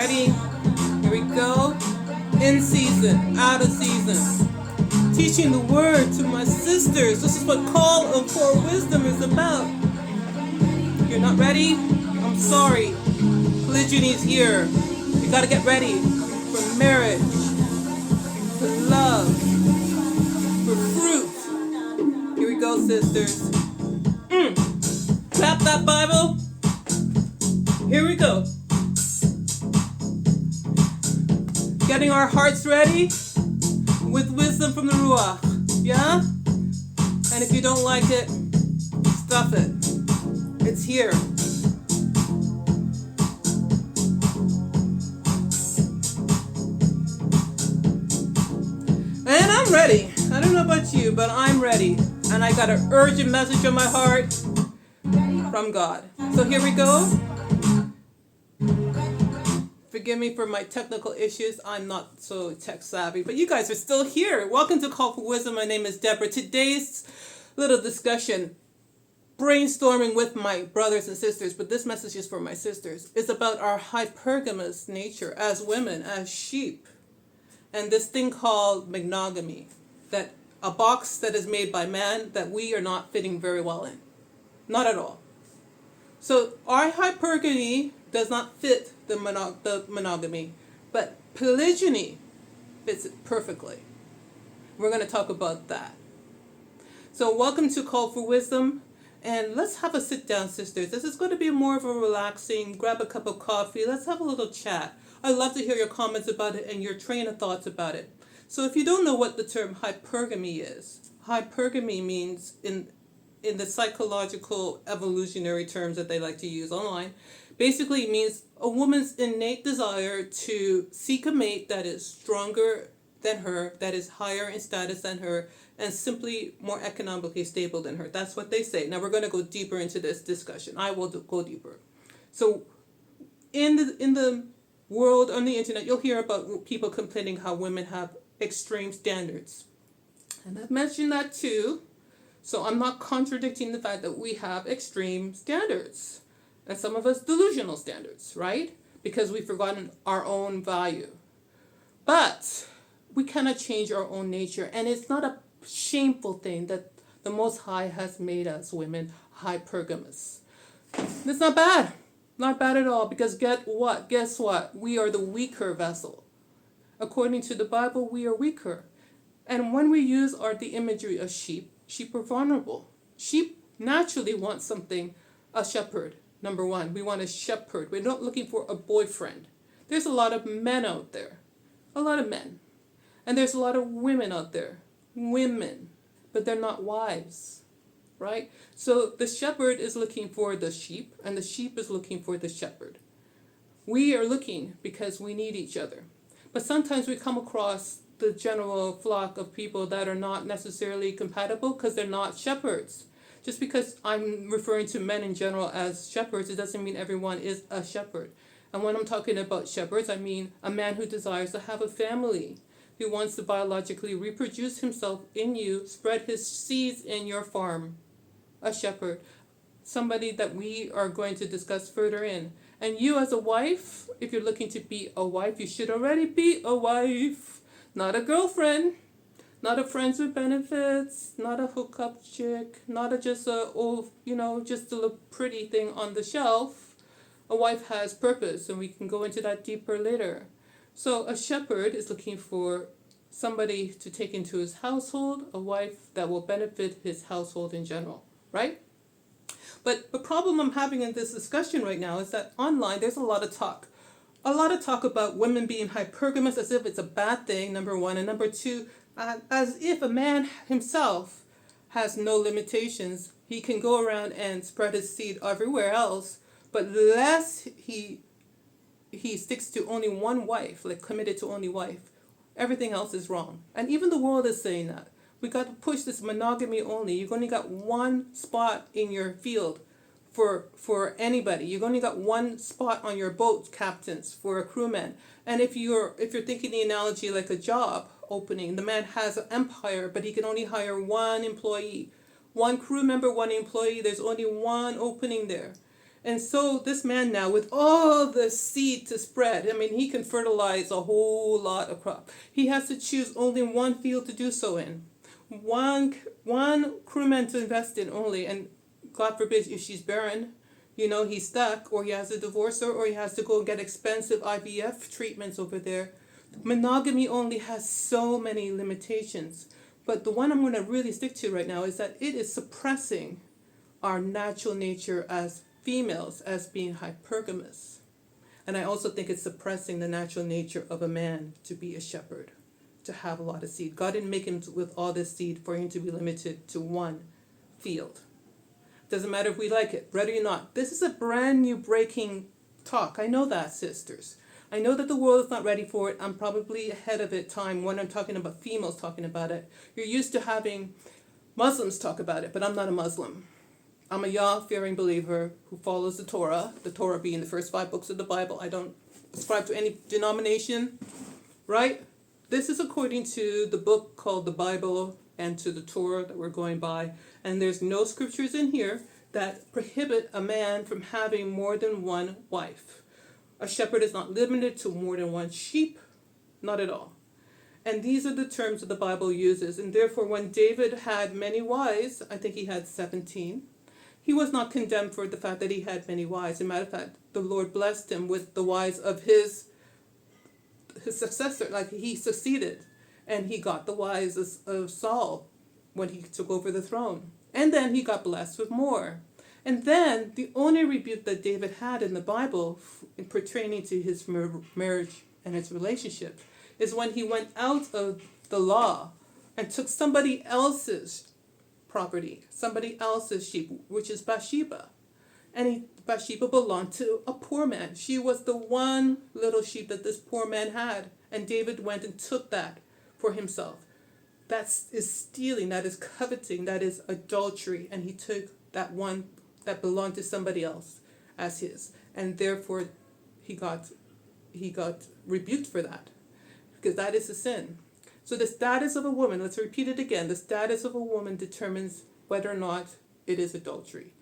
ready? Here we go. In season, out of season. Teaching the word to my sisters. This is what Call for Wisdom is about. You're not ready? I'm sorry. Polygyny is here. You gotta get ready for marriage, for love, for fruit. Here we go, sisters. Tap that Bible. Here we go. Getting our hearts ready with wisdom from the Ruach. Yeah? And if you don't like it, stuff it. It's here. And I'm ready. I don't know about you, but I'm ready. And I got an urgent message on my heart from God. So here we go. Forgive me for my technical issues. I'm not so tech savvy, but you guys are still here. Welcome to Call for Wisdom. My name is Deborah. Today's little discussion, brainstorming with my brothers and sisters, but this message is for my sisters, is about our hypergamous nature as women, as sheep, and this thing called monogamy, that a box that is made by man that we are not fitting very well in. Not at all. So our hypergamy does not fit the monogamy, but polygyny fits it perfectly. We're going to talk about that. So welcome to Call for Wisdom, and let's have a sit down, sisters. This is going to be more of a relaxing, grab a cup of coffee, let's have a little chat. I'd love to hear your comments about it and your train of thoughts about it. So if you don't know what the term hypergamy is, hypergamy means in the psychological evolutionary terms that they like to use online, basically it means a woman's innate desire to seek a mate that is stronger than her, that is higher in status than her, and simply more economically stable than her. That's what they say. Now we're going to go deeper into this discussion. I will go deeper. So in the world, on the internet, you'll hear about people complaining how women have extreme standards. And I've mentioned that too. So I'm not contradicting the fact that we have extreme standards. And some of us delusional standards, right? Because we've forgotten our own value. But we cannot change our own nature. And it's not a shameful thing that the Most High has made us women hypergamous. It's not bad. Not bad at all. Because guess what? We are the weaker vessel. According to the Bible, we are weaker. And when we use the imagery of sheep are vulnerable. Sheep naturally want something, a shepherd. Number one, we want a shepherd. We're not looking for a boyfriend. There's a lot of men out there. A lot of men. And there's a lot of women out there. Women. But they're not wives. Right? So the shepherd is looking for the sheep, and the sheep is looking for the shepherd. We are looking because we need each other. But sometimes we come across the general flock of people that are not necessarily compatible because they're not shepherds. Just because I'm referring to men in general as shepherds, it doesn't mean everyone is a shepherd. And when I'm talking about shepherds, I mean a man who desires to have a family, who wants to biologically reproduce himself in you, spread his seeds in your farm. A shepherd. Somebody that we are going to discuss further in. And you as a wife, if you're looking to be a wife, you should already be a wife. Not a girlfriend. Not a friends with benefits, not a hookup chick, not just a little pretty thing on the shelf. A wife has purpose, and we can go into that deeper later. So a shepherd is looking for somebody to take into his household, a wife that will benefit his household in general, right? But the problem I'm having in this discussion right now is that online there's a lot of talk. A lot of talk about women being hypergamous as if it's a bad thing, number one. And number two, as if a man himself has no limitations. He can go around and spread his seed everywhere else, but unless he sticks to only one wife, like committed to only wife, everything else is wrong. And even the world is saying that. We got to push this monogamy only. You've only got one spot in your field for anybody. You've only got one spot on your boat captains for a crewman. And if you're thinking the analogy like a job opening, the man has an empire, but he can only hire one employee. One crew member, one employee, there's only one opening there. And so this man now, with all the seed to spread, I mean, he can fertilize a whole lot of crop. He has to choose only one field to do so in, one crewman to invest in only, and God forbid if she's barren, he's stuck, or he has to divorce her, or he has to go and get expensive IVF treatments over there. Monogamy only has so many limitations. But the one I'm going to really stick to right now is that it is suppressing our natural nature as females as being hypergamous. And I also think it's suppressing the natural nature of a man to be a shepherd, to have a lot of seed. God didn't make him with all this seed for him to be limited to one field. Doesn't matter if we like it, ready or not. This is a brand new breaking talk. I know that, sisters. I know that the world is not ready for it. I'm probably ahead of it time when I'm talking about females talking about it. You're used to having Muslims talk about it, but I'm not a Muslim. I'm a Yah-fearing believer who follows the Torah being the first 5 books of the Bible. I don't ascribe to any denomination, right? This is according to the book called the Bible and to the Torah that we're going by. And there's no scriptures in here that prohibit a man from having more than one wife. A shepherd is not limited to more than one sheep, not at all. And these are the terms that the Bible uses. And therefore, when David had many wives, I think he had 17, he was not condemned for the fact that he had many wives. As a matter of fact, the Lord blessed him with the wives of his successor, like he succeeded. And he got the wives of Saul when he took over the throne. And then he got blessed with more. And then the only rebuke that David had in the Bible pertaining to his marriage and his relationship is when he went out of the law and took somebody else's property, somebody else's sheep, which is Bathsheba. And Bathsheba belonged to a poor man. She was the one little sheep that this poor man had. And David went and took that for himself. That is stealing, that is coveting, that is adultery. And he took that one that belonged to somebody else as his. And therefore he got rebuked for that, because that is a sin. So the status of a woman, let's repeat it again, the status of a woman determines whether or not it is adultery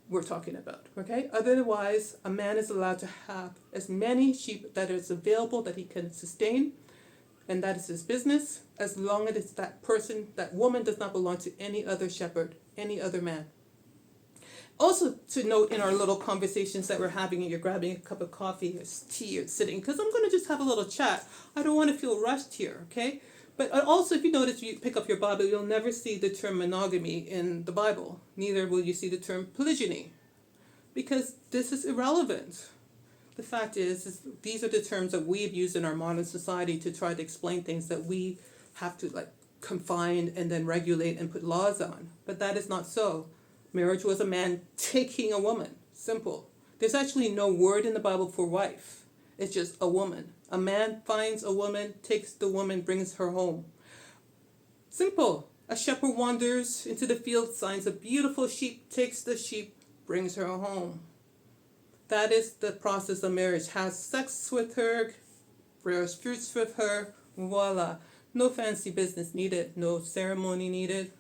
we're talking about, okay? Otherwise, a man is allowed to have as many sheep that is available that he can sustain, and that is his business, as long as that woman does not belong to any other shepherd, any other man. Also to note in our little conversations that we're having, and you're grabbing a cup of coffee or tea or sitting, because I'm going to just have a little chat. I don't want to feel rushed here, okay? But also, if you notice, you pick up your Bible, you'll never see the term monogamy in the Bible. Neither will you see the term polygyny, because this is irrelevant. The fact is these are the terms that we've used in our modern society to try to explain things that we have to confine and then regulate and put laws on. But that is not so. Marriage was a man taking a woman. Simple. There's actually no word in the Bible for wife. It's just a woman. A man finds a woman, takes the woman, brings her home. Simple. A shepherd wanders into the field, finds a beautiful sheep, takes the sheep, brings her home. That is the process of marriage. Has sex with her, bears fruits with her, voila. No fancy business needed, no ceremony needed.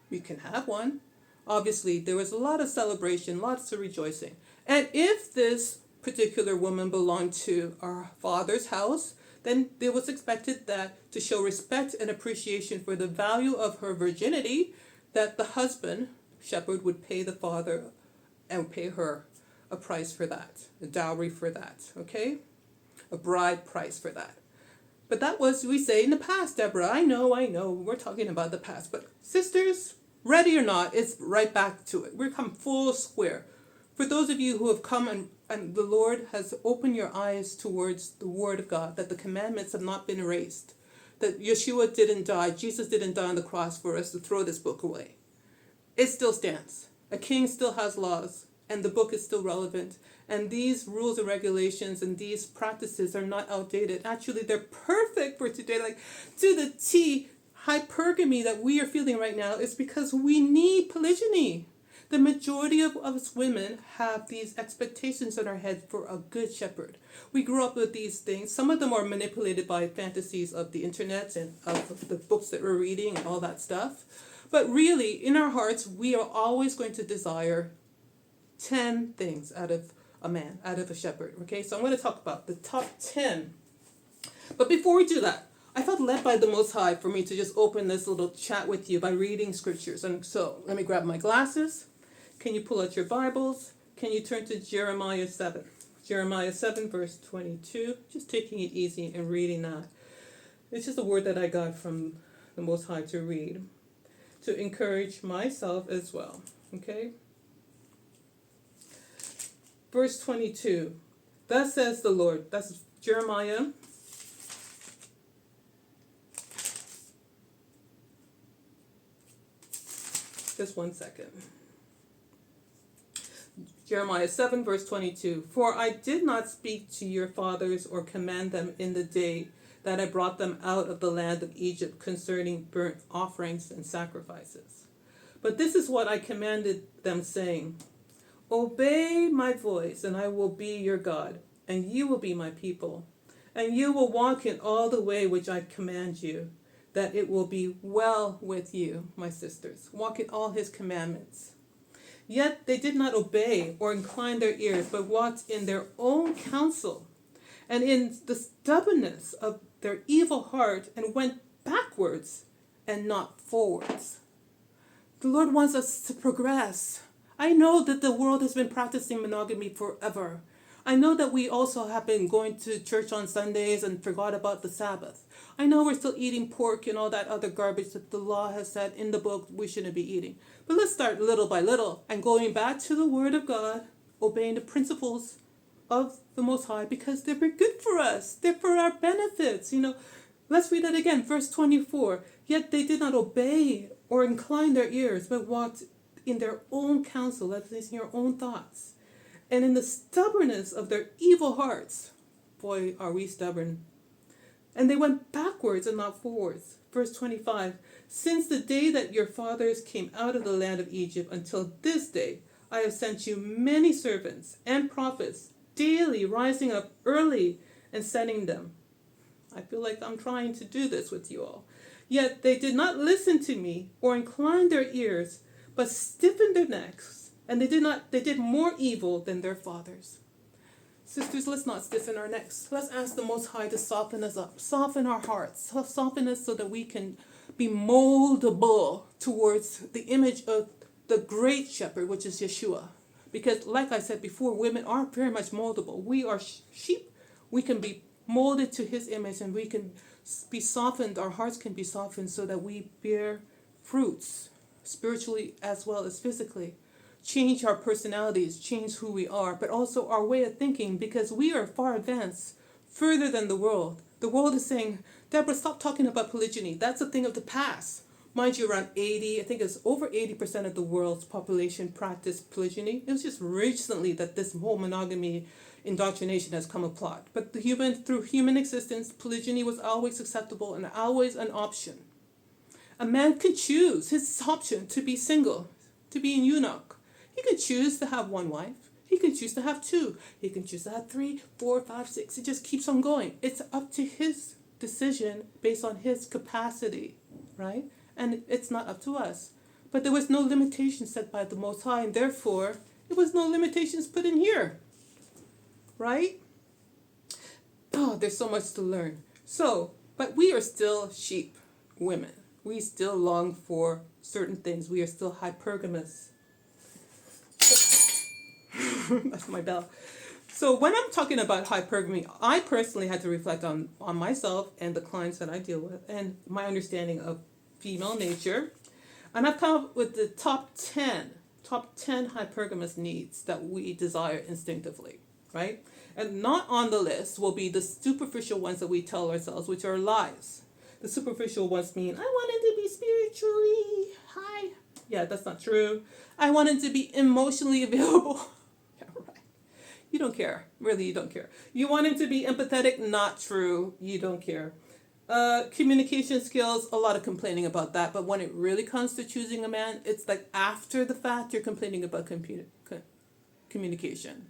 We can have one. Obviously, there was a lot of celebration, lots of rejoicing. And if this particular woman belonged to our father's house, then it was expected that to show respect and appreciation for the value of her virginity, that the husband, shepherd, would pay the father and pay her a price for that, a dowry for that, okay? A bride price for that. But that was, we say, in the past, Deborah. I know, we're talking about the past. But sisters, ready or not, it's right back to it. We're come full square. For those of you who have come and the Lord has opened your eyes towards the Word of God, that the commandments have not been erased, that Yeshua didn't die, Jesus didn't die on the cross for us to throw this book away. It still stands. A king still has laws, and the book is still relevant. And these rules and regulations and these practices are not outdated. Actually, they're perfect for today, to the T. Hypergamy that we are feeling right now is because we need polygyny. The majority of us women have these expectations in our head for a good shepherd. We grew up with these things. Some of them are manipulated by fantasies of the internet and of the books that we're reading and all that stuff. But really, in our hearts, we are always going to desire 10 things out of a man, out of a shepherd. Okay, so I'm going to talk about the top 10. But before we do that, I felt led by the Most High for me to just open this little chat with you by reading scriptures. And so let me grab my glasses. Can you pull out your Bibles? Can you turn to Jeremiah 7? Jeremiah 7, verse 22. Just taking it easy and reading that. It's just a word that I got from the Most High to read, to encourage myself as well. Okay? Verse 22. Thus says the Lord. That's Jeremiah. Just one second. Jeremiah 7, verse 22. For I did not speak to your fathers or command them in the day that I brought them out of the land of Egypt concerning burnt offerings and sacrifices. But this is what I commanded them, saying, Obey my voice, and I will be your God, and you will be my people. And you will walk in all the way which I command you, that it will be well with you, my sisters. Walk in all his commandments. Yet they did not obey or incline their ears, but walked in their own counsel, and in the stubbornness of their evil heart, and went backwards and not forwards. The Lord wants us to progress. I know that the world has been practicing monogamy forever. I know that we also have been going to church on Sundays and forgot about the Sabbath. I know we're still eating pork and all that other garbage that the law has said in the book we shouldn't be eating. But let's start little by little and going back to the Word of God, obeying the principles of the Most High, because they're good for us. They're for our benefits. Let's read that again. Verse 24. Yet they did not obey or incline their ears, but walked in their own counsel, that is, in your own thoughts, and in the stubbornness of their evil hearts. Boy, are we stubborn. And they went backwards and not forwards. Verse 25. Since the day that your fathers came out of the land of Egypt until this day, I have sent you many servants and prophets, daily rising up early and sending them. I feel like I'm trying to do this with you all. Yet they did not listen to me or incline their ears, but stiffened their necks, and they did more evil than their fathers. Sisters, let's not stiffen our necks. Let's ask the Most High to soften us up, soften our hearts, soften us so that we can be moldable towards the image of the great shepherd, which is Yeshua. Because like I said before, women are very much moldable. We are sheep. We can be molded to his image, and we can be softened. Our hearts can be softened so that we bear fruits, spiritually as well as physically. Change our personalities, change who we are, but also our way of thinking, because we are far advanced, further than the world. The world is saying, Deborah, stop talking about polygyny. That's a thing of the past. Mind you, around 80, I think it's over 80% of the world's population practice polygyny. It was just recently that this whole monogamy indoctrination has come apart. But through human existence, polygyny was always acceptable and always an option. A man can choose his option to be single, to be an eunuch. He can choose to have one wife. He can choose to have two. He can choose to have 3, 4, 5, 6. It just keeps on going. It's up to his decision based on his capacity, right? And it's not up to us. But there was no limitation set by the Most High, and therefore, there was no limitations put in here, right? Oh, there's so much to learn. But we are still sheep, women. We still long for certain things. We are still hypergamous. That's my bell. So when I'm talking about hypergamy, I personally had to reflect on myself and the clients that I deal with and my understanding of female nature. And I've come up with the top 10 hypergamous needs that we desire instinctively, right? And not on the list will be the superficial ones that we tell ourselves, which are lies. The superficial ones mean, I wanted to be spiritually high. Yeah, that's not true. I wanted to be emotionally available. Yeah, right. You don't care. Really, you don't care. You wanted to be empathetic. Not true. You don't care. Communication skills, a lot of complaining about that. But when it really comes to choosing a man, it's like after the fact, you're complaining about communication.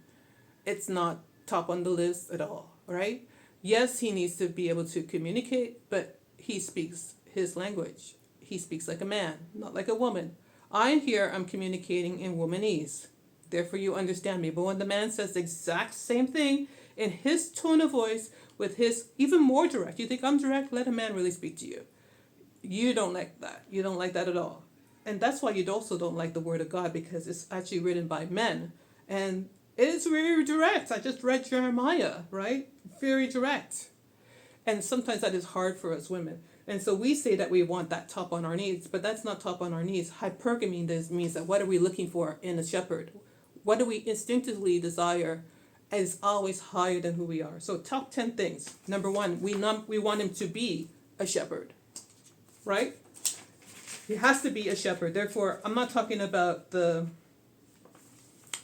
It's not top on the list at all, right? Yes, he needs to be able to communicate, but he speaks his language. He speaks like a man, not like a woman. I'm communicating in womanese. therefore you understand me. But when the man says the exact same thing in his tone of voice, with his even more direct, you think I'm direct? Let a man really speak to you. You don't like that. You don't like that at all. And that's why you also don't like the Word of God, because it's actually written by men. And it is very direct. I just read Jeremiah, right? Very direct. And sometimes that is hard for us women. And so we say that we want that top on our needs, but that's not top on our needs. Hypergamy means that what are we looking for in a shepherd? What do we instinctively desire is always higher than who we are. So top 10 things. Number 1, we want him to be a shepherd, right? He has to be a shepherd. Therefore, I'm not talking about the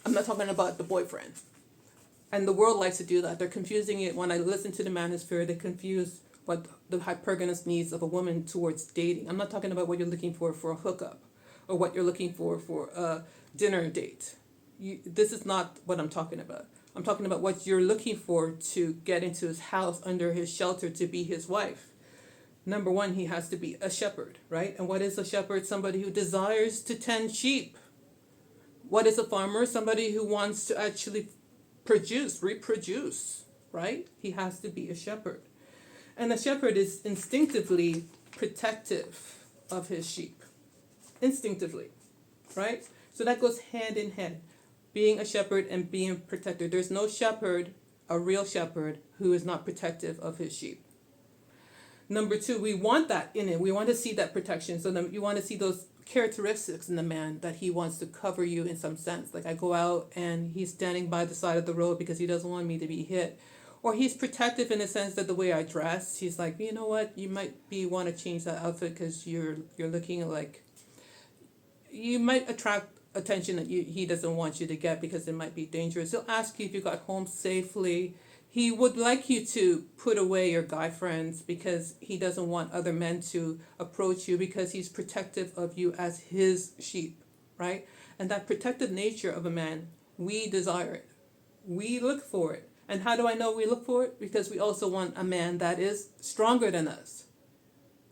boyfriend. And the world likes to do that. They're confusing it. When I listen to the manosphere, they confuse what the hypergamous needs of a woman towards dating. I'm not talking about what you're looking for a hookup, or what you're looking for a dinner date. This is not what I'm talking about. I'm talking about what you're looking for to get into his house, under his shelter, to be his wife. Number 1, he has to be a shepherd, right? And what is a shepherd? Somebody who desires to tend sheep. What is a farmer? Somebody who wants to actually reproduce, right? He has to be a shepherd. And a shepherd is instinctively protective of his sheep. Instinctively, right? So that goes hand in hand. Being a shepherd and being a protector. There's no shepherd, a real shepherd, who is not protective of his sheep. Number 2, we want that in it. We want to see that protection. So you want to see those characteristics in the man, that he wants to cover you in some sense. Like I go out and he's standing by the side of the road because he doesn't want me to be hit. Or he's protective in the sense that the way I dress, he's like, you know what, you might want to change that outfit because you're looking like, you might attract attention that he doesn't want you to get because it might be dangerous. He'll ask you if you got home safely. He would like you to put away your guy friends because he doesn't want other men to approach you, because he's protective of you as his sheep, right? And that protective nature of a man, we desire it. We look for it. And how do I know we look for it? Because we also want a man that is stronger than us.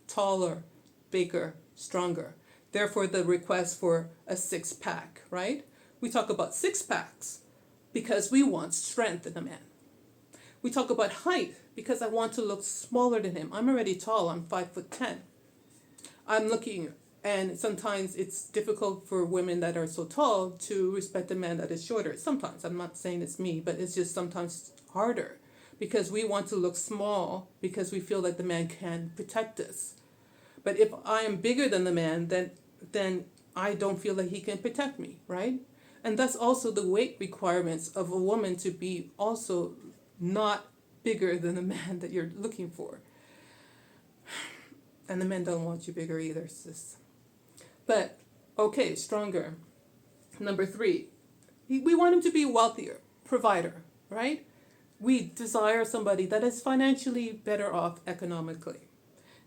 Taller, bigger, stronger. Therefore, the request for a 6-pack, right? We talk about 6-packs because we want strength in a man. We talk about height because I want to look smaller than him. I'm already tall. I'm 5'10". I'm looking, and sometimes it's difficult for women that are so tall to respect a man that is shorter. Sometimes, I'm not saying it's me, but it's just sometimes harder because we want to look small because we feel like the man can protect us. But if I am bigger than the man, then I don't feel like he can protect me, right? And that's also the weight requirements of a woman, to be also not bigger than the man that you're looking for. And the men don't want you bigger either, sis. But, okay, stronger. Number 3, we want him to be wealthier, provider, right? We desire somebody that is financially better off economically.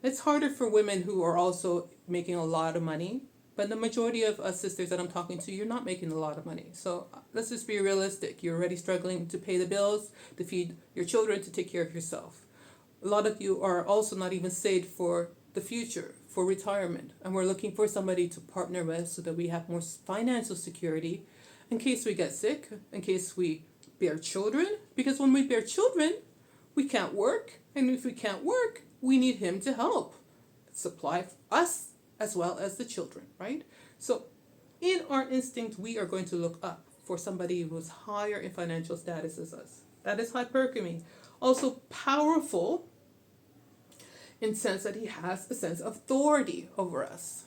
It's harder for women who are also making a lot of money, but the majority of us sisters that I'm talking to, you're not making a lot of money. So let's just be realistic. You're already struggling to pay the bills, to feed your children, to take care of yourself. A lot of you are also not even saved for the future, for retirement. And we're looking for somebody to partner with so that we have more financial security in case we get sick, in case we bear children. Because when we bear children, we can't work. And if we can't work, we need him to help supply us as well as the children, right? So in our instinct, we are going to look up for somebody who's higher in financial status as us. That is hypergamy. Also powerful in sense that he has a sense of authority over us.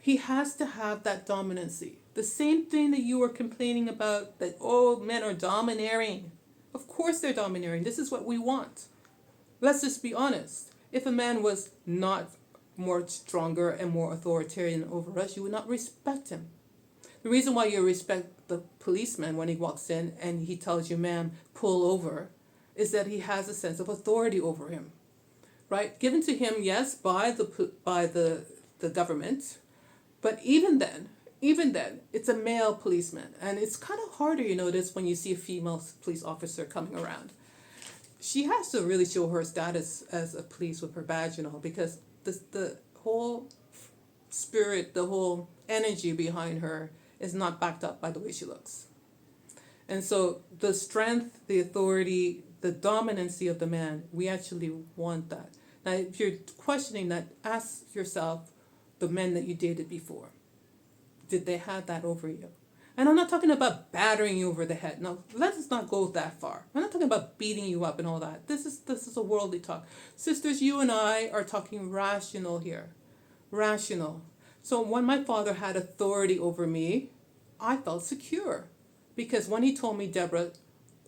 He has to have that dominancy. The same thing that you were complaining about, that, oh, men are domineering. Of course they're domineering. This is what we want. Let's just be honest. If a man was not more stronger and more authoritarian over us, you would not respect him. The reason why you respect the policeman when he walks in and he tells you, ma'am, pull over, is that he has a sense of authority over him, right? Given to him, yes, by the government, but even then, it's a male policeman, and it's kind of harder, you notice, when you see a female police officer coming around. She has to really show her status as a police with her badge and all, because the whole spirit, the whole energy behind her is not backed up by the way she looks. And so the strength, the authority, the dominancy of the man, we actually want that. Now, if you're questioning that, ask yourself the men that you dated before. Did they have that over you? And I'm not talking about battering you over the head. No, let's not go that far. I'm not talking about beating you up and all that. This is a worldly talk. Sisters, you and I are talking rational here. Rational. So when my father had authority over me, I felt secure. Because when he told me, Deborah,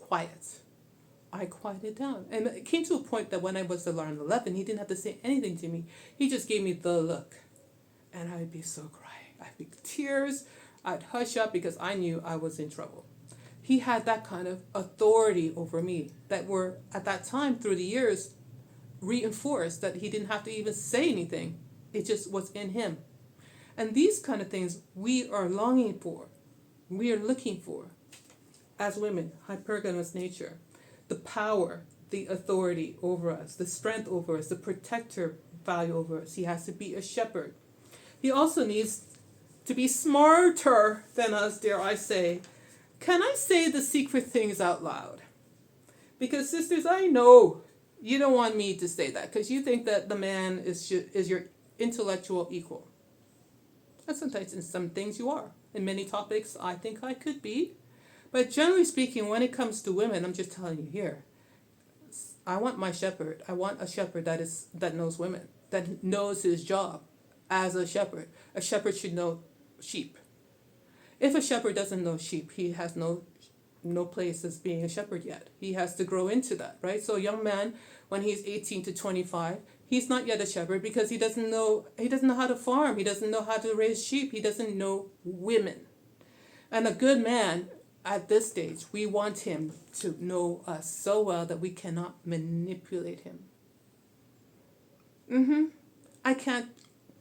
quiet, I quieted down. And it came to a point that when I was around 11, he didn't have to say anything to me. He just gave me the look. And I would be so crying. I'd be tears. I'd hush up because I knew I was in trouble. He had that kind of authority over me that were, at that time, through the years, reinforced that he didn't have to even say anything. It just was in him. And these kind of things we are longing for. We are looking for. As women, hypergamous nature, the power, the authority over us, the strength over us, the protector value over us. He has to be a shepherd. He also needs to be smarter than us, dare I say. Can I say the secret things out loud? Because sisters, I know you don't want me to say that because you think that the man is your intellectual equal. And sometimes in some things you are. In many topics, I think I could be. But generally speaking, when it comes to women, I'm just telling you here, I want my shepherd. I want a shepherd that knows women, that knows his job as a shepherd. A shepherd should know sheep. If a shepherd doesn't know sheep, he has no place as being a shepherd yet. He has to grow into that, right? So a young man, when he's 18 to 25, he's not yet a shepherd because he doesn't know how to farm. He doesn't know how to raise sheep. He doesn't know women. And a good man at this stage, we want him to know us so well that we cannot manipulate him. I can't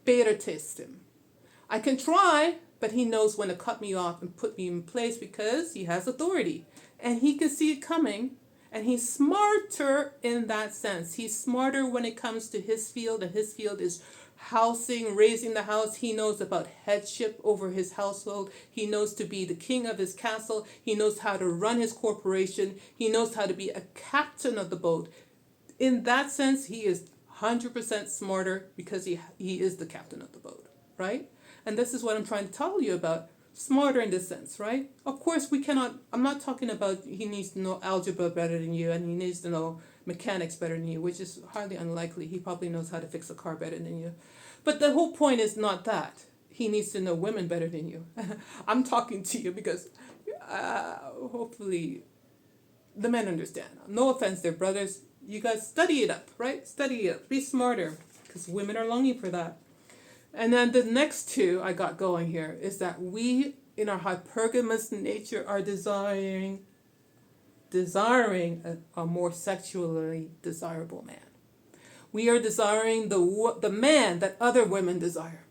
beta test him. I can try, but he knows when to cut me off and put me in place because he has authority. And he can see it coming. And he's smarter in that sense. He's smarter when it comes to his field, and his field is housing, raising the house. He knows about headship over his household. He knows to be the king of his castle. He knows how to run his corporation. He knows how to be a captain of the boat. In that sense, he is 100% smarter because he is the captain of the boat, right? And this is what I'm trying to tell you about. Smarter in this sense, right? Of course, I'm not talking about he needs to know algebra better than you and he needs to know mechanics better than you, which is hardly unlikely. He probably knows how to fix a car better than you. But the whole point is not that. He needs to know women better than you. I'm talking to you because hopefully the men understand. No offense there, brothers. You guys study it up, right? Study it up. Be smarter because women are longing for that. And then the next two I got going here is that we, in our hypergamous nature, are desiring a more sexually desirable man. We are desiring the man that other women desire,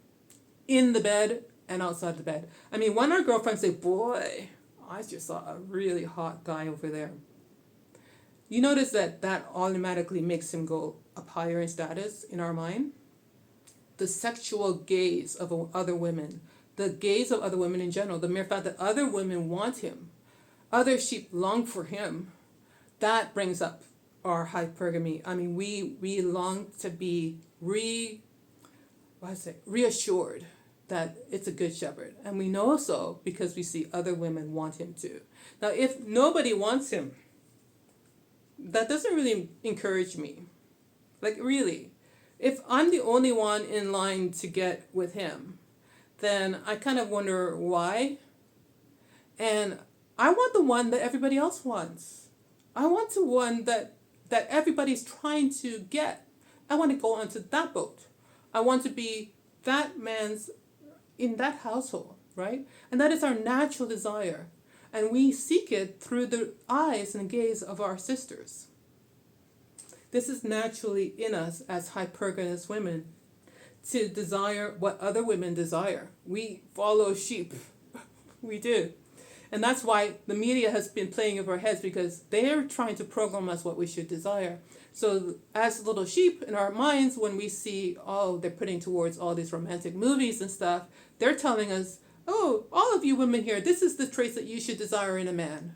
in the bed and outside the bed. I mean, when our girlfriends say, boy, I just saw a really hot guy over there. You notice that automatically makes him go up higher in status in our mind. The sexual gaze of other women, the gaze of other women in general, the mere fact that other women want him, other sheep long for him, that brings up our hypergamy. I mean, we long to be reassured that it's a good shepherd. And we know so because we see other women want him too. Now, if nobody wants him, that doesn't really encourage me. Like, really. If I'm the only one in line to get with him, then I kind of wonder why. And I want the one that everybody else wants. I want the one that everybody's trying to get. I want to go onto that boat. I want to be that man's in that household, right? And that is our natural desire. And we seek it through the eyes and gaze of our sisters. This is naturally in us as hypergamous women to desire what other women desire. We follow sheep. We do. And that's why the media has been playing over our heads because they're trying to program us what we should desire. So as little sheep in our minds, when we see, they're putting towards all these romantic movies and stuff, they're telling us oh, all of you women here, this is the traits that you should desire in a man.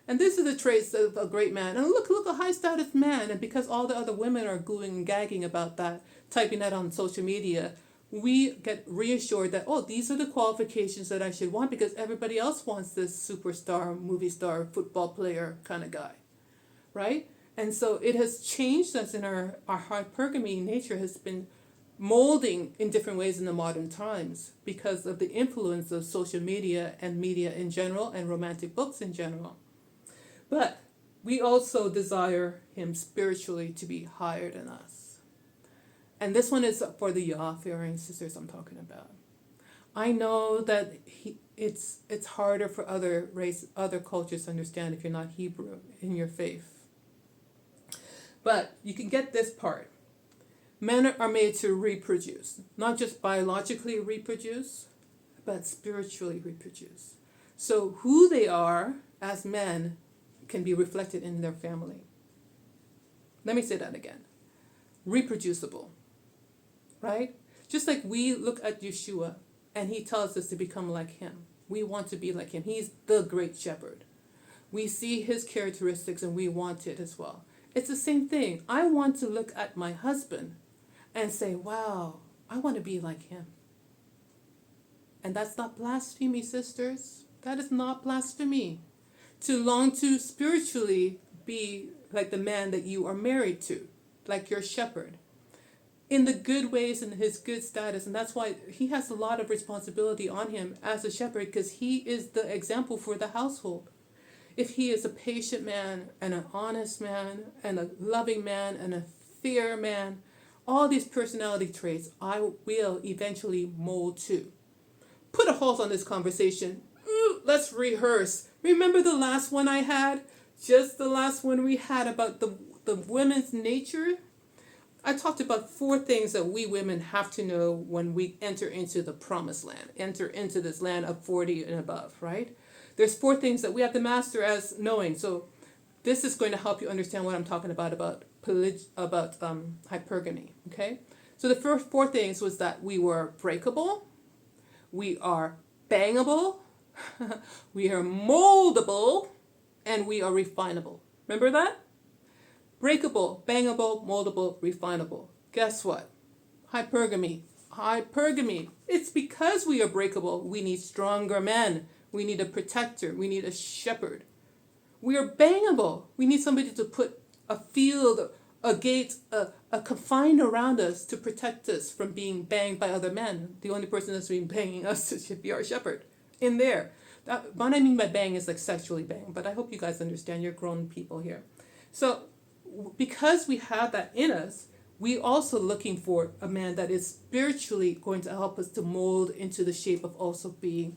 And this is the traits of a great man. And look, a high status man. And because all the other women are gooing and gagging about that, typing that on social media, we get reassured that, oh, these are the qualifications that I should want because everybody else wants this superstar, movie star, football player kind of guy, right? And so it has changed us in our hypergamy nature has been molding in different ways in the modern times because of the influence of social media and media in general and romantic books in general. But we also desire him spiritually to be higher than us. And this one is for the Yah-fearing sisters I'm talking about. I know that it's harder for other cultures to understand if you're not Hebrew in your faith. But you can get this part. Men are made to reproduce, not just biologically reproduce, but spiritually reproduce. So who they are as men can be reflected in their family. Let me say that again. Reproducible, right? Just like we look at Yeshua and he tells us to become like him. We want to be like him. He's the great shepherd. We see his characteristics and we want it as well. It's the same thing. I want to look at my husband and say, wow, I want to be like him. And that's not blasphemy, sisters. That is not blasphemy. To long to spiritually be like the man that you are married to, like your shepherd, in the good ways and his good status. And that's why he has a lot of responsibility on him as a shepherd, because he is the example for the household. If he is a patient man and an honest man and a loving man and a fair man, all these personality traits I will eventually mold to. Put a halt on this conversation. Let's rehearse. Remember the last one I had? Just the last one we had about the women's nature? I talked about 4 things that we women have to know when we enter into the promised land, enter into this land of 40 and above, right? There's 4 things that we have to master as knowing. So this is going to help you understand what I'm talking about hypergamy, okay? So the first 4 things was that we were breakable, we are bangable, we are moldable, and we are refinable. Remember that? Breakable, bangable, moldable, refinable. Guess what? Hypergamy. It's because we are breakable. We need stronger men. We need a protector. We need a shepherd. We are bangable. We need somebody to put a field, a gate, a confine around us to protect us from being banged by other men. The only person that's been banging us should be our shepherd. In there. What I mean by bang is like sexually bang, but I hope you guys understand. You're grown people here. So because we have that in us, we also looking for a man that is spiritually going to help us to mold into the shape of also being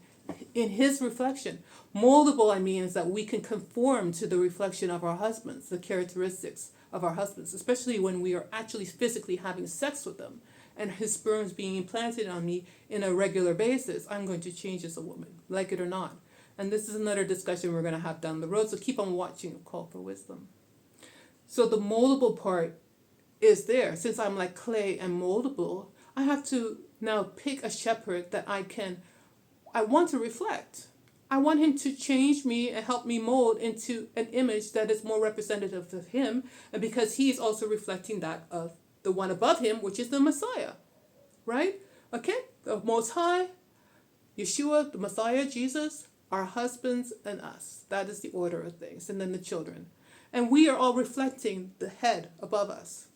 in his reflection. Moldable, I mean, is that we can conform to the reflection of our husbands, the characteristics of our husbands, especially when we are actually physically having sex with them and his sperms being implanted on me in a regular basis. I'm going to change as a woman, like it or not. And this is another discussion we're going to have down the road, so keep on watching Call for Wisdom. So the moldable part is there. Since I'm like clay and moldable, I have to now pick a shepherd that I want to reflect. I want him to change me and help me mold into an image that is more representative of him, and because he's also reflecting that of the one above him, which is the Messiah, right? Okay, the Most High, Yeshua, the Messiah, Jesus, our husbands, and us. That is the order of things, and then the children. And we are all reflecting the head above us.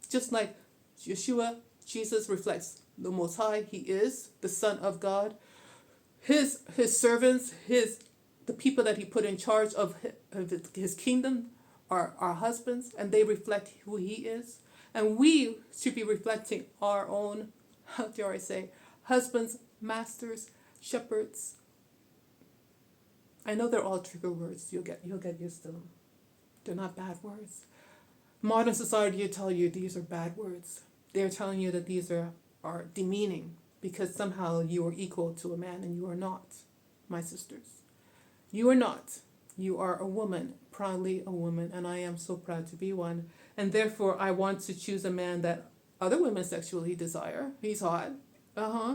Just like Yeshua, Jesus reflects the Most High. He is the Son of God. His servants, the people that he put in charge of his kingdom are our husbands, and they reflect who he is. And we should be reflecting our own, how dare I say, husbands, masters, shepherds. I know they're all trigger words. You'll get used to them. They're not bad words. Modern society will tell you these are bad words. They're telling you that these are demeaning because somehow you are equal to a man, and you are not, my sisters. You are not. You are a woman, proudly a woman, and I am so proud to be one. And therefore, I want to choose a man that other women sexually desire. He's hot.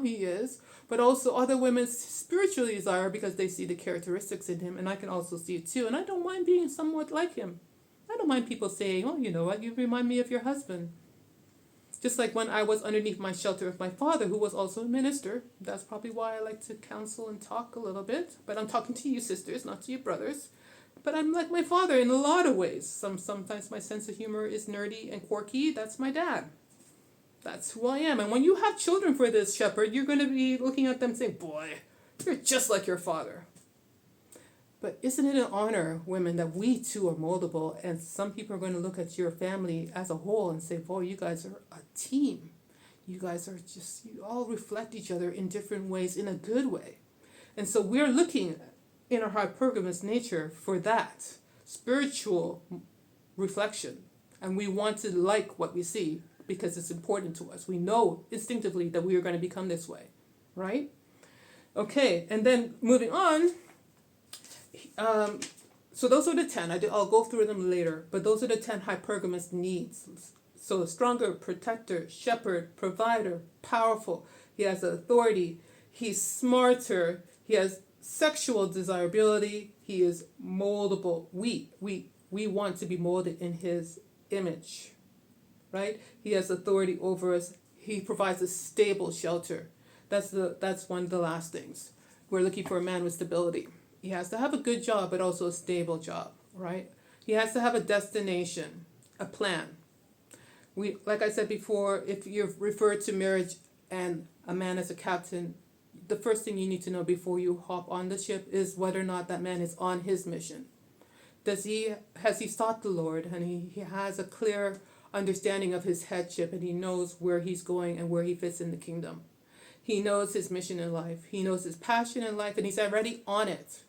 He is. But also other women spiritually desire because they see the characteristics in him, and I can also see it too. And I don't mind being somewhat like him. I don't mind people saying, "Oh, you know what? You remind me of your husband." Just like when I was underneath my shelter of my father, who was also a minister. That's probably why I like to counsel and talk a little bit. But I'm talking to you sisters, not to you brothers. But I'm like my father in a lot of ways. Sometimes my sense of humor is nerdy and quirky. That's my dad. That's who I am. And when you have children for this shepherd, you're going to be looking at them saying, "Boy, you're just like your father." But isn't it an honor, women, that we too are moldable, and some people are going to look at your family as a whole and say, "Boy, you guys are a team. You guys are just, you all reflect each other in different ways, in a good way." And so we're looking in our hypergamous nature for that spiritual reflection. And we want to like what we see because it's important to us. We know instinctively that we are going to become this way, right? Okay, and then moving on. So those are the 10. I'll go through them later, but those are the 10 hypergamous needs. So stronger, protector, shepherd, provider, powerful. He has authority. He's smarter. He has sexual desirability. He is moldable. We want to be molded in his image, right? He has authority over us. He provides a stable shelter. That's one of the last things. We're looking for a man with stability. He has to have a good job, but also a stable job, right? He has to have a destination, a plan. Like I said before, if you've referred to marriage and a man as a captain, the first thing you need to know before you hop on the ship is whether or not that man is on his mission. Has he sought the Lord, and he has a clear understanding of his headship, and he knows where he's going and where he fits in the kingdom. He knows his mission in life. He knows his passion in life, and he's already on it.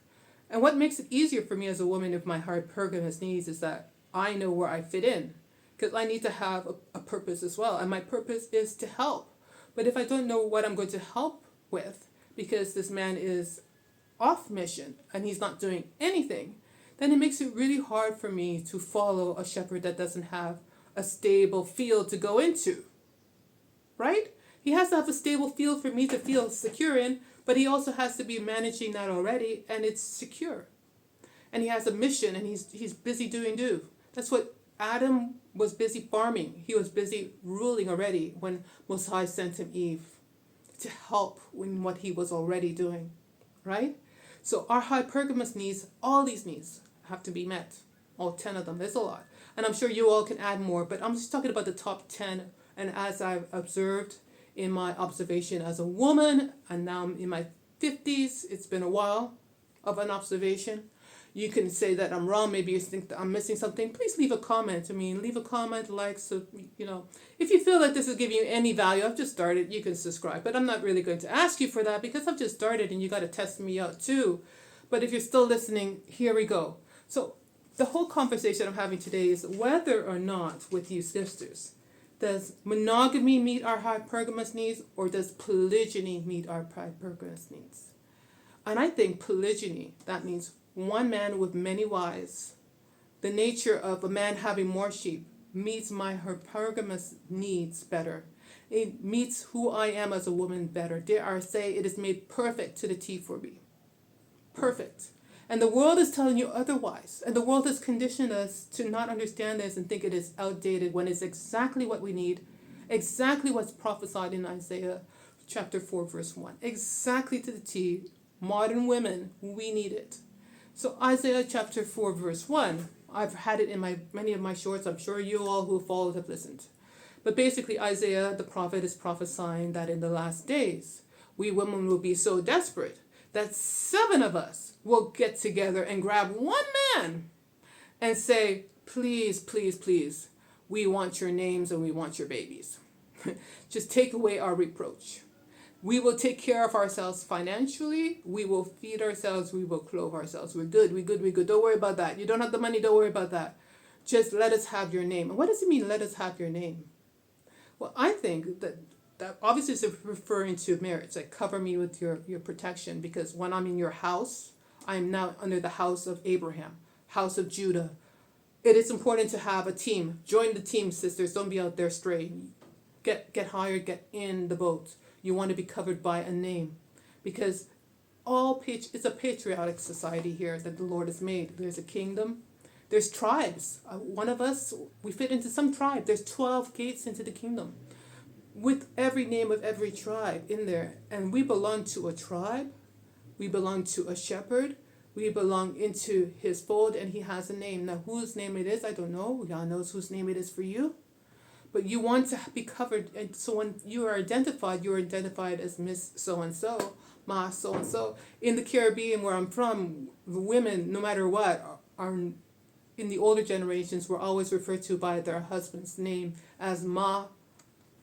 And what makes it easier for me as a woman with my hypergamous needs is that I know where I fit in, because I need to have a purpose as well, and my purpose is to help. But if I don't know what I'm going to help with, because this man is off mission and he's not doing anything, then it makes it really hard for me to follow a shepherd that doesn't have a stable field to go into, right? He has to have a stable field for me to feel secure in, but he also has to be managing that already, and it's secure. And he has a mission, and he's busy doing do. That's what Adam was busy farming. He was busy ruling already when Most High sent him Eve to help in what he was already doing, right? So our hypergamous needs, all these needs have to be met. All 10 of them. There's a lot. And I'm sure you all can add more, but I'm just talking about the top 10. And as I've observed in my observation as a woman, and now I'm in my 50s, it's been a while of an observation. You can say that I'm wrong, maybe you think that I'm missing something. Please leave a comment. Leave a comment, like, so, if you feel like this is giving you any value, I've just started, you can subscribe. But I'm not really going to ask you for that because I've just started and you got to test me out too. But if you're still listening, here we go. So the whole conversation I'm having today is whether or not with you sisters, does monogamy meet our hypergamous needs, or does polygyny meet our hypergamous needs? And I think polygyny, that means one man with many wives, the nature of a man having more sheep, meets my hypergamous needs better. It meets who I am as a woman better. Dare I say, it is made perfect to the T for me. Perfect. And the world is telling you otherwise. And the world has conditioned us to not understand this and think it is outdated when it's exactly what we need, exactly what's prophesied in Isaiah chapter 4, verse 1. Exactly to the T. Modern women, we need it. So Isaiah chapter 4, verse 1, I've had it in many of my shorts. I'm sure you all who followed have listened. But basically Isaiah, the prophet, is prophesying that in the last days, we women will be so desperate that 7 of us will get together and grab one man and say, "Please, please, please, we want your names and we want your babies. Just take away our reproach. We will take care of ourselves financially. We will feed ourselves. We will clothe ourselves. We're good, we're good, we're good. Don't worry about that. You don't have the money, don't worry about that. Just let us have your name." And what does it mean, let us have your name? Well, I think that obviously is referring to marriage, like cover me with your protection, because when I'm in your house, I'm now under the house of Abraham, house of Judah. It is important to have a team. Join the team, sisters. Don't be out there straying. Get hired, get in the boat. You want to be covered by a name, because it's a patriotic society here that the Lord has made. There's a kingdom. There's tribes. One of us, we fit into some tribe. There's 12 gates into the kingdom, with every name of every tribe in there. And we belong to a tribe. We belong to a shepherd. We belong into his fold, and he has a name. Now, whose name it is, I don't know. God knows whose name it is for you. But you want to be covered. And so when you are identified, you're identified as Miss So-and-so, Ma So-and-so. In the Caribbean, where I'm from, the women, no matter what, are in the older generations, were always referred to by their husband's name as Ma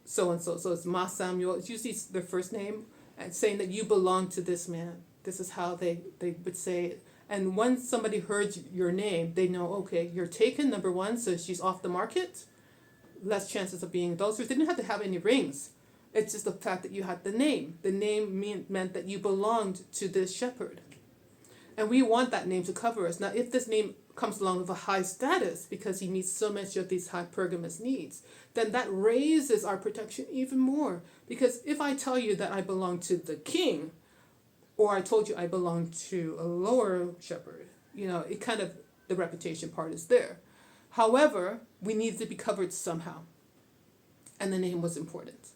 So-and-so. So it's Ma Samuel. It's usually their first name, and saying that you belong to this man. This is how they would say it. And when somebody heard your name, they know, okay, you're taken, number one, so she's off the market. Less chances of being adulterous. They didn't have to have any rings. It's just the fact that you had the name. The name meant that you belonged to this shepherd. And we want that name to cover us. Now, if this name comes along with a high status because he meets so much of these hypergamous needs, then that raises our protection even more. Because if I tell you that I belong to the king, or I told you I belong to a lower shepherd, it kind of, the reputation part is there. However, we needed to be covered somehow. And the name was important.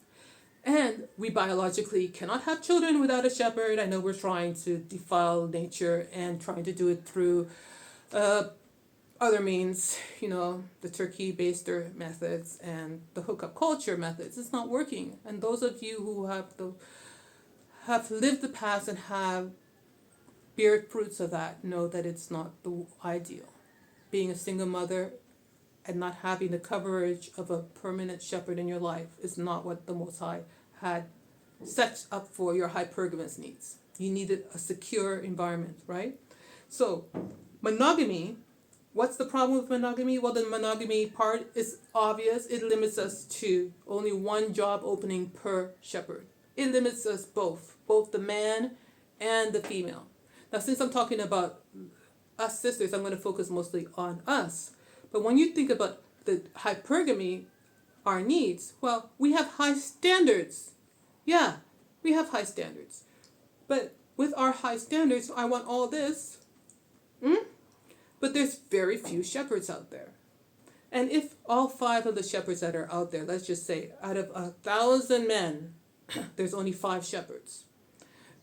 And we biologically cannot have children without a shepherd. I know we're trying to defile nature and trying to do it through other means, the turkey baster methods and the hookup culture methods. It's not working. And those of you who have lived the past and have bear fruits of that know that it's not the ideal. Being a single mother and not having the coverage of a permanent shepherd in your life is not what the Most High had set up for your hypergamous needs. You needed a secure environment, right? So, monogamy, what's the problem with monogamy? Well, the monogamy part is obvious. It limits us to only one job opening per shepherd. It limits us both the man and the female. Now, since I'm talking about us sisters, I'm going to focus mostly on us. But when you think about the hypergamy, our needs, well, we have high standards. Yeah, we have high standards. But with our high standards, I want all this. But there's very few shepherds out there. And if all 5 of the shepherds that are out there, let's just say, out of 1,000 men, there's only 5 shepherds.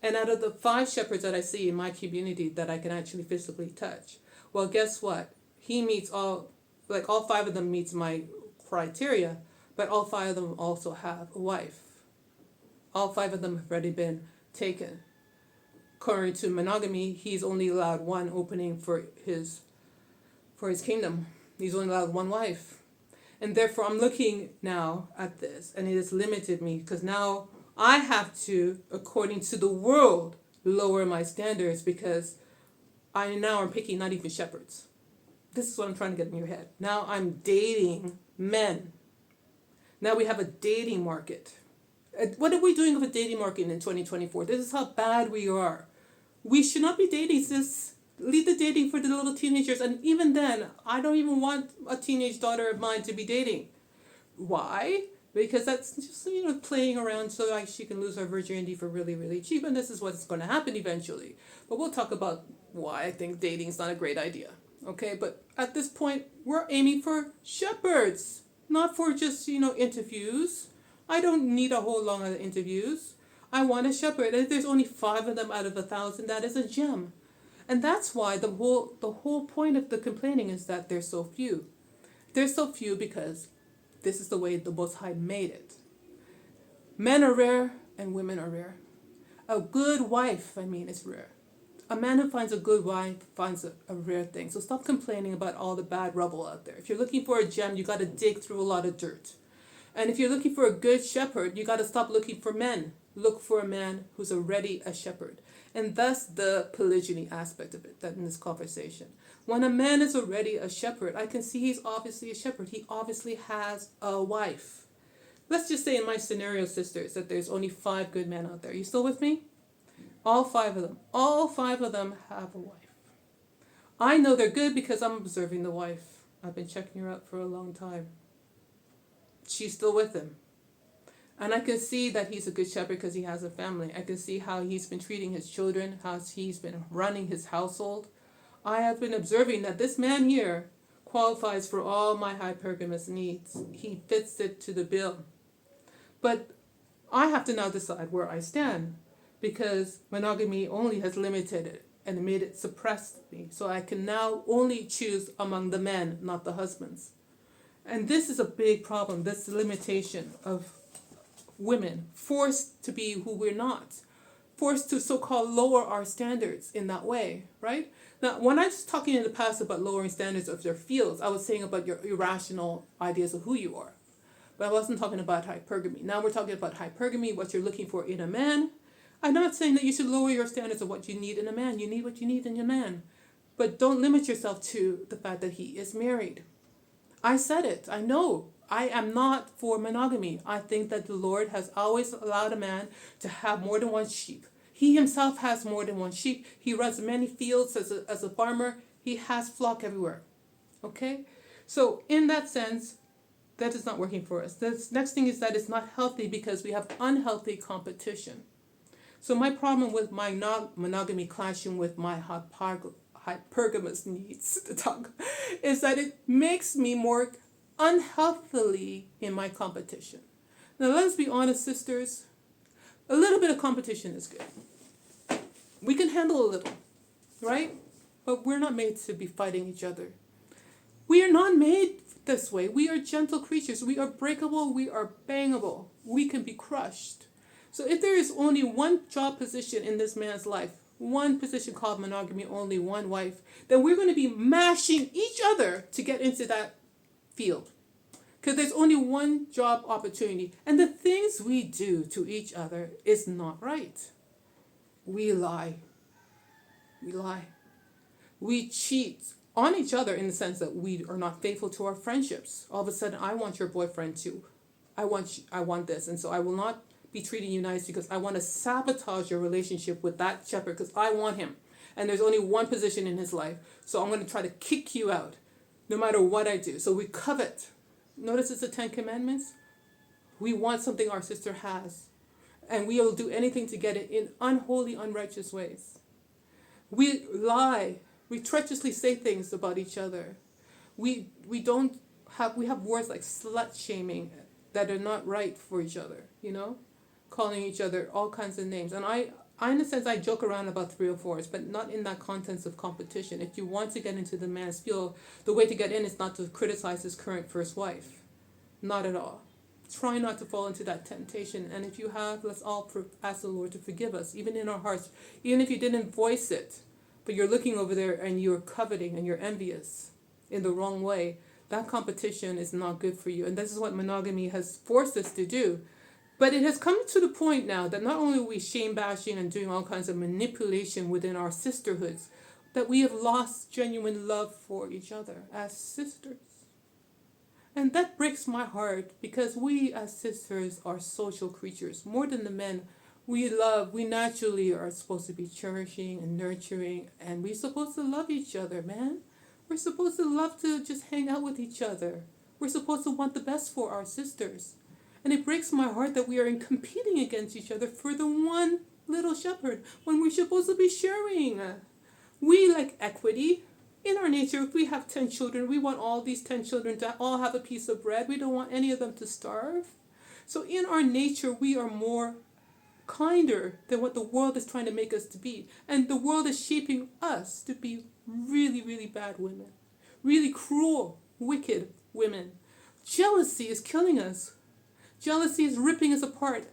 And out of the 5 shepherds that I see in my community that I can actually physically touch, well, guess what? He meets all 5 of them meets my criteria, but all 5 of them also have a wife. All 5 of them have already been taken. According to monogamy, he's only allowed one opening for his kingdom. He's only allowed one wife. And therefore, I'm looking now at this, and it has limited me, because now I have to, according to the world, lower my standards, because I'm picking not even shepherds. This is what I'm trying to get in your head. Now I'm dating men. Now we have a dating market. What are we doing with a dating market in 2024? This is how bad we are. We should not be dating, sis. Leave the dating for the little teenagers. And even then, I don't even want a teenage daughter of mine to be dating. Why? Because that's just, playing around so she can lose her virginity for really, really cheap. And this is what's going to happen eventually. But we'll talk about why I think dating is not a great idea. Okay, but at this point, we're aiming for shepherds, not for just, interviews. I don't need a whole long of interviews. I want a shepherd. And if there's only 5 of them out of 1,000, that is a gem. And that's why the whole point of the complaining is that there's so few. There's so few because this is the way the Most High made it. Men are rare and women are rare. A good wife, is rare. A man who finds a good wife finds a rare thing. So stop complaining about all the bad rubble out there. If you're looking for a gem, you got to dig through a lot of dirt. And if you're looking for a good shepherd, you got to stop looking for men. Look for a man who's already a shepherd. And thus the polygyny aspect of it, that in this conversation. When a man is already a shepherd, I can see he's obviously a shepherd. He obviously has a wife. Let's just say in my scenario, sisters, that there's only 5 good men out there. You still with me? All 5 of them. All 5 of them have a wife. I know they're good because I'm observing the wife. I've been checking her out for a long time. She's still with him. And I can see that he's a good shepherd because he has a family. I can see how he's been treating his children, how he's been running his household. I have been observing that this man here qualifies for all my hypergamous needs. He fits it to the bill. But I have to now decide where I stand, because monogamy only has limited it and made it suppressed me. So I can now only choose among the men, not the husbands. And this is a big problem, this limitation of women forced to be who we're not, forced to so-called lower our standards in that way, right? Now, when I was talking in the past about lowering standards of your fields, I was saying about your irrational ideas of who you are. But I wasn't talking about hypergamy. Now we're talking about hypergamy, what you're looking for in a man. I'm not saying that you should lower your standards of what you need in a man. You need what you need in a man. But don't limit yourself to the fact that he is married. I said it. I know. I am not for monogamy. I think that the Lord has always allowed a man to have more than one sheep. He himself has more than one sheep. He runs many fields as a farmer. He has flock everywhere. Okay? So in that sense, that is not working for us. The next thing is that it's not healthy because we have unhealthy competition. So my problem with my monogamy clashing with my hypergamous needs to talk is that it makes me more unhealthily in my competition. Now let's be honest, sisters. A little bit of competition is good. We can handle a little, right? But we're not made to be fighting each other. We are not made this way. We are gentle creatures. We are breakable. We are bangable. We can be crushed. So if there is only one job position in this man's life, one position called monogamy, only one wife, then we're going to be mashing each other to get into that field. Because there's only one job opportunity. And the things we do to each other is not right. We lie. We lie. We cheat on each other in the sense that we are not faithful to our friendships. All of a sudden, I want your boyfriend too. I want this. And so I will not be treating you nice because I want to sabotage your relationship with that shepherd because I want him. And there's only one position in his life. So I'm going to try to kick you out no matter what I do. So we covet. Notice it's the 10 Commandments. We want something our sister has. And we will do anything to get it in unholy, unrighteous ways. We lie. We treacherously say things about each other. We have words like slut shaming that are not right for each other, calling each other all kinds of names. And I in a sense, I joke around about 3 or 4s, but not in that context of competition. If you want to get into the man's field, the way to get in is not to criticize his current first wife. Not at all. Try not to fall into that temptation. And if you have, let's all ask the Lord to forgive us, even in our hearts, even if you didn't voice it, but you're looking over there and you're coveting and you're envious in the wrong way. That competition is not good for you. And this is what monogamy has forced us to do. But it has come to the point now that not only are we shame bashing and doing all kinds of manipulation within our sisterhoods, that we have lost genuine love for each other as sisters. And that breaks my heart because we as sisters are social creatures. More than the men, we naturally are supposed to be cherishing and nurturing, and we're supposed to love each other, man. We're supposed to love to just hang out with each other. We're supposed to want the best for our sisters. And it breaks my heart that we are competing against each other for the one little shepherd when we're supposed to be sharing. We like equity. In our nature, if we have 10 children, we want all these 10 children to all have a piece of bread. We don't want any of them to starve. So in our nature, we are more kinder than what the world is trying to make us to be. And the world is shaping us to be really, really bad women. Really cruel, wicked women. Jealousy is killing us. Jealousy is ripping us apart.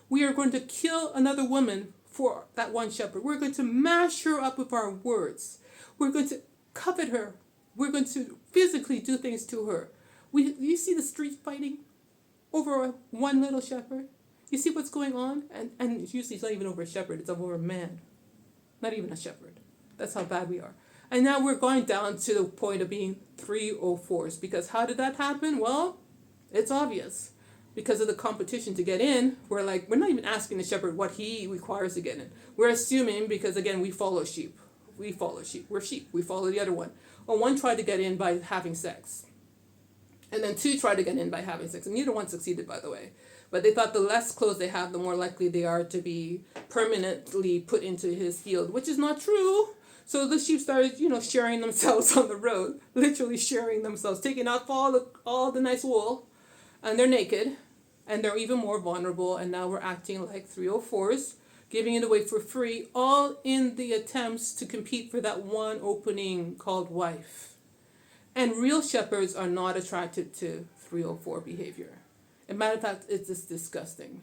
We are going to kill another woman for that one shepherd. We're going to mash her up with our words. We're going to covet her. We're going to physically do things to her. You see the street fighting over one little shepherd? You see what's going on? And usually it's not even over a shepherd, it's over a man. Not even a shepherd. That's how bad we are. And now we're going down to the point of being 304s. Because how did that happen? Well, it's obvious. Because of the competition to get in, we're not even asking the shepherd what he requires to get in. We're assuming, because again, we follow sheep. We're sheep. We follow the other one. Well, one tried to get in by having sex. And then 2 tried to get in by having sex. And neither one succeeded, by the way. But they thought the less clothes they have, the more likely they are to be permanently put into his field, which is not true. So the sheep started, sharing themselves on the road, literally sharing themselves, taking off all the nice wool, and they're naked, and they're even more vulnerable, and now we're acting like 304s, giving it away for free, all in the attempts to compete for that one opening called wife. And real shepherds are not attracted to 304 behavior. As a matter of fact, it's just disgusting.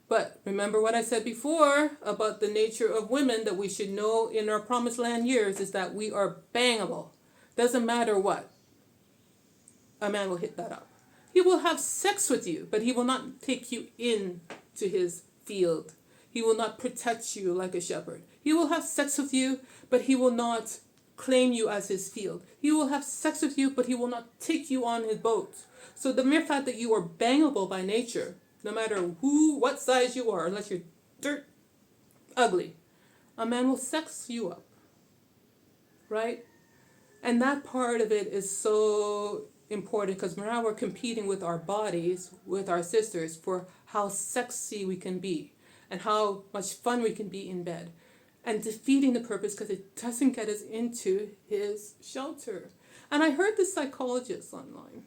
But remember what I said before about the nature of women that we should know in our promised land years is that we are bangable. Doesn't matter what. A man will hit that up. He will have sex with you, but he will not take you in to his field. He will not protect you like a shepherd. He will have sex with you, but he will not claim you as his field. He will have sex with you, but he will not take you on his boat. So the mere fact that you are bangable by nature, no matter what size you are, unless you're dirt ugly, a man will sex you up, right? And that part of it is so important because now we're competing with our bodies, with our sisters, for how sexy we can be and how much fun we can be in bed, and defeating the purpose because it doesn't get us into his shelter. And I heard this psychologist online,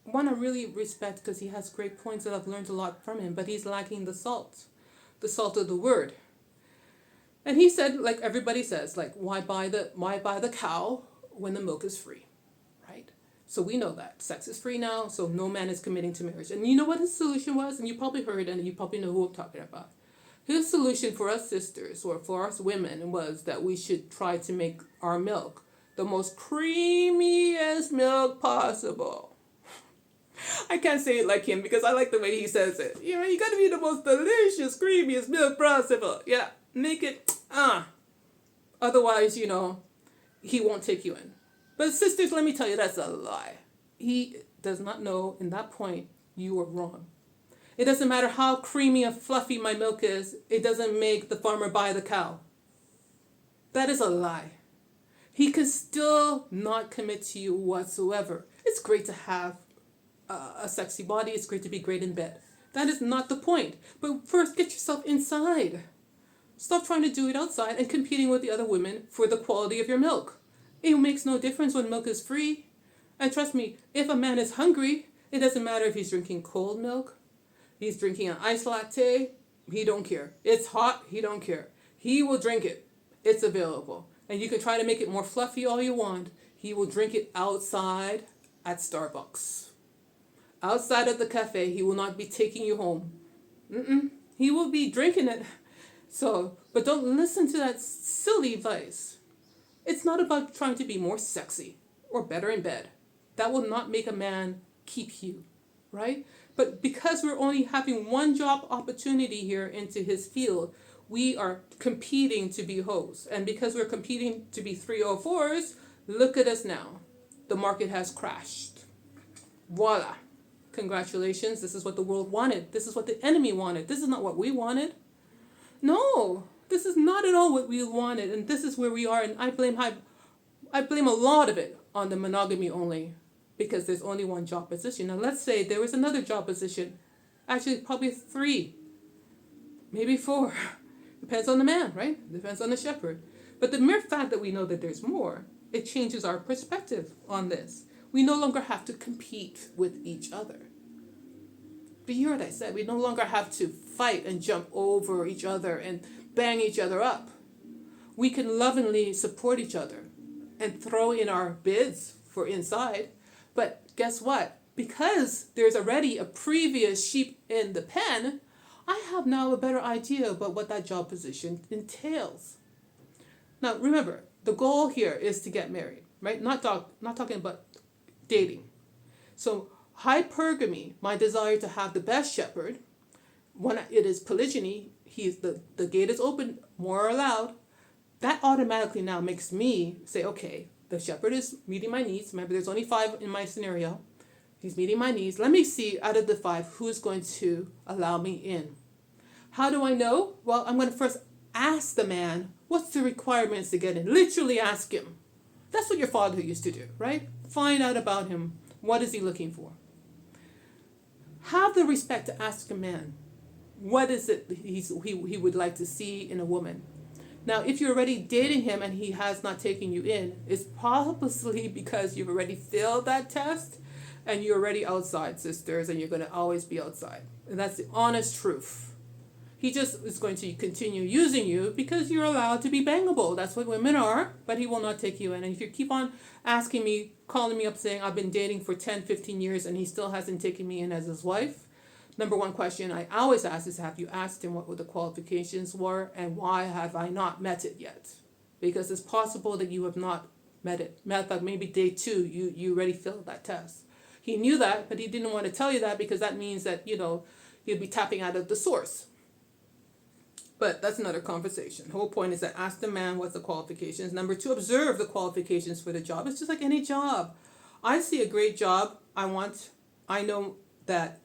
one I really respect because he has great points that I've learned a lot from him, but he's lacking the salt of the word. And he said, like everybody says, like why buy the cow when the milk is free, right? So we know that sex is free now, so no man is committing to marriage. And you know what his solution was? And you probably heard, and you probably know who I'm talking about. His solution for us sisters or for us women was that we should try to make our milk the most creamiest milk possible. I can't say it like him because I like the way he says it. You got to be the most delicious, creamiest milk possible. Yeah, make it, Otherwise, he won't take you in. But sisters, let me tell you, that's a lie. He does not know in that point you are wrong. It doesn't matter how creamy and fluffy my milk is. It doesn't make the farmer buy the cow. That is a lie. He can still not commit to you whatsoever. It's great to have a sexy body. It's great to be great in bed. That is not the point. But first, get yourself inside. Stop trying to do it outside and competing with the other women for the quality of your milk. It makes no difference when milk is free. And trust me, if a man is hungry, it doesn't matter if he's drinking cold milk, he's drinking an iced latte, he don't care. It's hot, he don't care. He will drink it. It's available. And you can try to make it more fluffy all you want. He will drink it outside at Starbucks. Outside of the cafe, he will not be taking you home. He will be drinking it. So, but don't listen to that silly advice. It's not about trying to be more sexy or better in bed. That will not make a man keep you, right? But because we're only having one job opportunity here into his field, we are competing to be hoes. And because we're competing to be 304s, look at us now. The market has crashed. Voila. Congratulations. This is what the world wanted. This is what the enemy wanted. This is not what we wanted. No, this is not at all what we wanted. And this is where we are. And I blame a lot of it on the monogamy only, because there's only one job position. Now let's say there was another job position. Actually, probably 3, maybe 4. Depends on the man, right? Depends on the shepherd. But the mere fact that we know that there's more, it changes our perspective on this. We no longer have to compete with each other. But you heard I said, we no longer have to fight and jump over each other and bang each other up. We can lovingly support each other and throw in our bids for inside. But guess what? Because there's already a previous sheep in the pen, I have now a better idea about what that job position entails. Now, remember, the goal here is to get married, right? Not talking about dating. So, hypergamy, my desire to have the best shepherd, when it is polygyny, the gate is open, more are allowed. That automatically now makes me say, okay, the shepherd is meeting my needs. Remember, there's only 5 in my scenario. He's meeting my needs. Let me see out of the 5 who's going to allow me in. How do I know? Well, I'm going to first ask the man, what's the requirements to get in? Literally ask him. That's what your father used to do, right? Find out about him. What is he looking for? have the respect to ask a man, what is it he would like to see in a woman? Now, if you're already dating him and he has not taken you in, it's probably because you've already failed that test and you're already outside, sisters, and you're going to always be outside. And that's the honest truth. He just is going to continue using you because you're allowed to be bangable. That's what women are, but he will not take you in. And if you keep on asking me, calling me up saying, I've been dating for 10, 15 years and he still hasn't taken me in as his wife, number one question I always ask is, have you asked him what the qualifications were and why have I not met it yet? Because it's possible that you have not met it. Matter of fact, maybe day 2, you already failed that test. He knew that, but he didn't want to tell you that because that means that, he'd be tapping out of the source. But that's another conversation. The whole point is that ask the man what's the qualifications. Number 2, observe the qualifications for the job. It's just like any job. I see a great job. I know that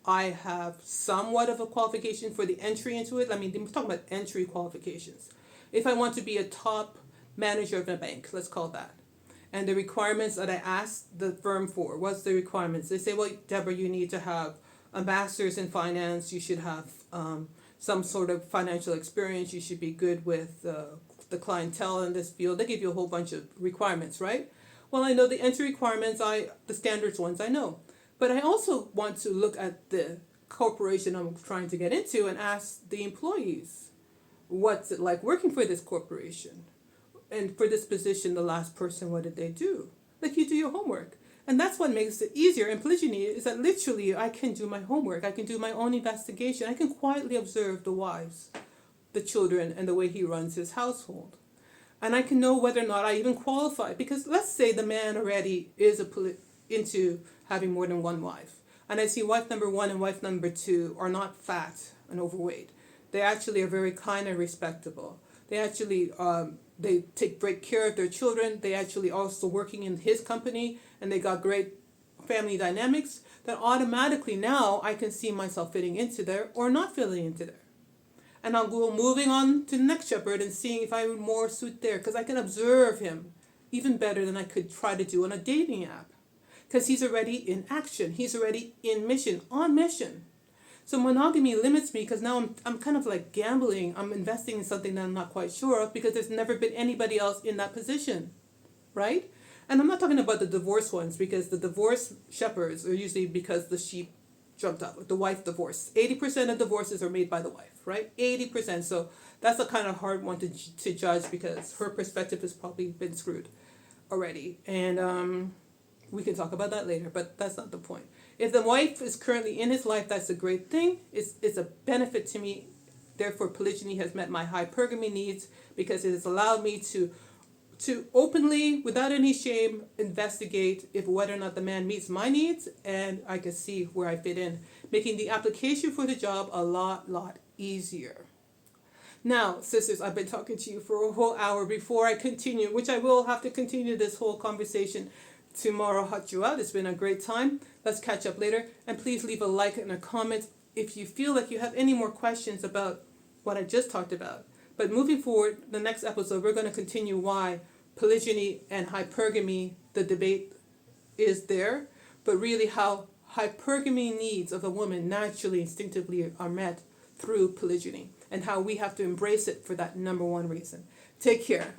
I have somewhat of a qualification for the entry into it. I mean, we're talking about entry qualifications. If I want to be a top manager of a bank, let's call it that, and the requirements that I asked the firm for, what's the requirements? They say, well, Deborah, you need to have a master's in finance. You should have some sort of financial experience. You should be good with the clientele in this field. They give you a whole bunch of requirements, right? Well, I know the entry requirements, the standards ones I know. But I also want to look at the corporation I'm trying to get into and ask the employees, what's it like working for this corporation? And for this position, the last person, what did they do? Like, you do your homework. And that's what makes it easier in polygyny, is that literally I can do my homework. I can do my own investigation. I can quietly observe the wives, the children, and the way he runs his household. And I can know whether or not I even qualify. Because let's say the man already is into having more than one wife. And I see wife number 1 and wife number 2 are not fat and overweight. They actually are very kind and respectable. They actually they take great care of their children. They actually also working in his company, and they got great family dynamics. That automatically now I can see myself fitting into there or not fitting into there. And I'll go moving on to the next shepherd and seeing if I would more suit there, because I can observe him even better than I could try to do on a dating app. Because he's already in action. He's already in mission, on mission. So monogamy limits me because now I'm kind of like gambling. I'm investing in something that I'm not quite sure of because there's never been anybody else in that position, right? And I'm not talking about the divorce ones, because the divorce shepherds are usually because the sheep jumped up, the wife divorced. 80% of divorces are made by the wife, right? 80%. So that's a kind of hard one to judge because her perspective has probably been screwed already. And we can talk about that later, but that's not the point. If the wife is currently in his life, that's a great thing. It's a benefit to me. Therefore, polygyny has met my hypergamy needs because it has allowed me to openly, without any shame, investigate if whether or not the man meets my needs, and I can see where I fit in, making the application for the job a lot easier. Now, sisters, I've been talking to you for a whole hour before I continue, which I will have to continue this whole conversation tomorrow. Hachua. It's been a great time. Let's catch up later. And please leave a like and a comment if you feel like you have any more questions about what I just talked about. But moving forward, the next episode, we're going to continue why polygyny and hypergamy, the debate is there, but really how hypergamy needs of a woman naturally, instinctively are met through polygyny, and how we have to embrace it for that number one reason. Take care.